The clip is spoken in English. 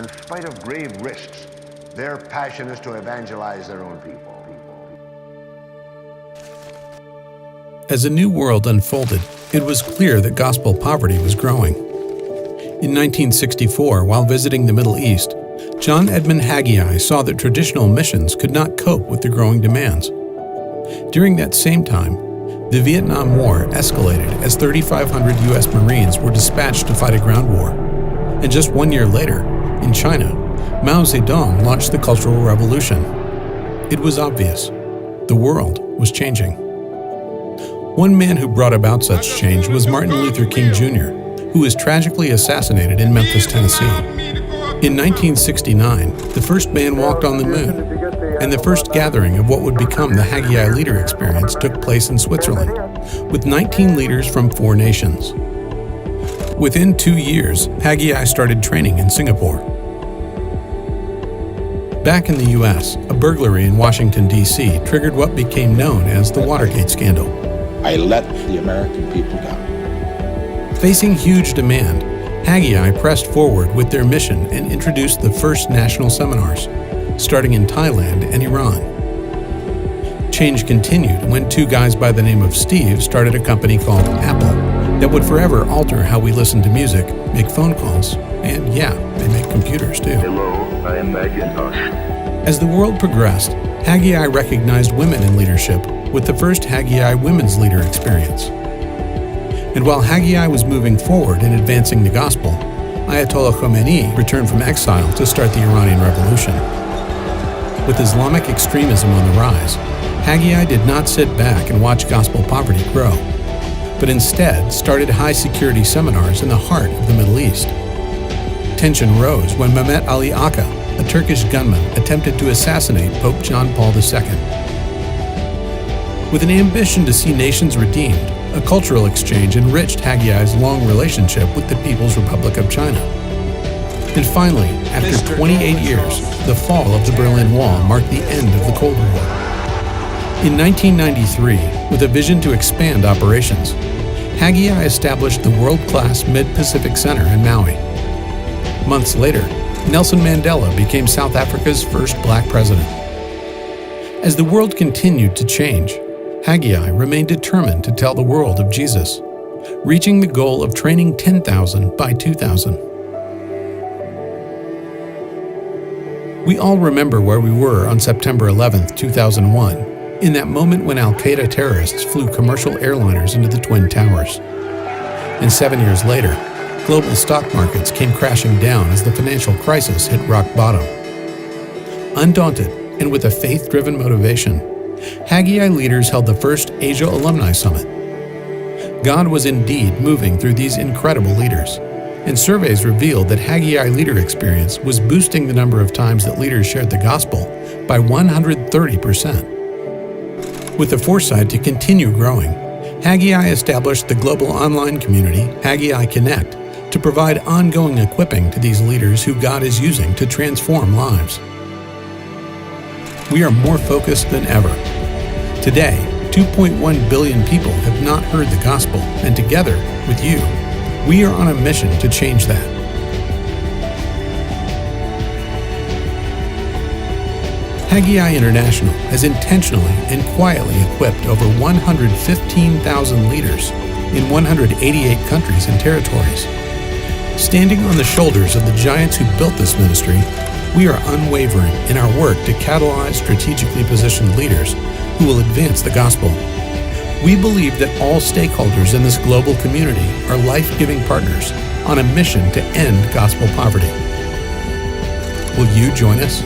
In spite of grave risks, their passion is to evangelize their own people. As a new world unfolded, it was clear that gospel poverty was growing. In 1964, while visiting the Middle East, John Edmund Haggai saw that traditional missions could not cope with the growing demands. During that same time, the Vietnam War escalated as 3,500 U.S. Marines were dispatched to fight a ground war. And just 1 year later, in China, Mao Zedong launched the Cultural Revolution. It was obvious. The world was changing. One man who brought about such change was Martin Luther King Jr., who was tragically assassinated in Memphis, Tennessee. In 1969, the first man walked on the moon, and the first gathering of what would become the Haggai Leader Experience took place in Switzerland, with 19 leaders from 4 nations. Within 2 years, Haggai started training in Singapore. Back in the U.S., a burglary in Washington, D.C. triggered what became known as the Watergate scandal. I let the American people down. Facing huge demand, Haggai pressed forward with their mission and introduced the first national seminars, starting in Thailand and Iran. Change continued when 2 guys by the name of Steve started a company called Apple that would forever alter how we listen to music, make phone calls, and yeah, they make computers too. Hello, I am Macintosh. As the world progressed, Haggai recognized women in leadership with the first Haggai Women's Leader Experience. And while Haggai was moving forward in advancing the gospel, Ayatollah Khomeini returned from exile to start the Iranian Revolution. With Islamic extremism on the rise, Haggai did not sit back and watch gospel poverty grow, but instead started high-security seminars in the heart of the Middle East. Tension rose when Mehmet Ali Aka, a Turkish gunman, attempted to assassinate Pope John Paul II. With an ambition to see nations redeemed, a cultural exchange enriched Haggai's long relationship with the People's Republic of China. And finally, after 28 years, the fall of the Berlin Wall marked the end of the Cold War. In 1993, with a vision to expand operations, Haggai established the world-class Mid-Pacific Center in Maui. Months later, Nelson Mandela became South Africa's first black president. As the world continued to change, Haggai remained determined to tell the world of Jesus, reaching the goal of training 10,000 by 2000. We all remember where we were on September 11, 2001, in that moment when Al-Qaeda terrorists flew commercial airliners into the Twin Towers. And 7 years later, global stock markets came crashing down as the financial crisis hit rock bottom. Undaunted and with a faith-driven motivation, Haggai leaders held the first Asia Alumni Summit. God was indeed moving through these incredible leaders, and surveys revealed that Haggai Leader Experience was boosting the number of times that leaders shared the gospel by 130%. With the foresight to continue growing, Haggai established the global online community, Haggai Connect, to provide ongoing equipping to these leaders who God is using to transform lives. We are more focused than ever. Today, 2.1 billion people have not heard the gospel, and together, with you, we are on a mission to change that. Haggai International has intentionally and quietly equipped over 115,000 leaders in 188 countries and territories. Standing on the shoulders of the giants who built this ministry, we are unwavering in our work to catalyze strategically positioned leaders who will advance the gospel. We believe that all stakeholders in this global community are life-giving partners on a mission to end gospel poverty. Will you join us?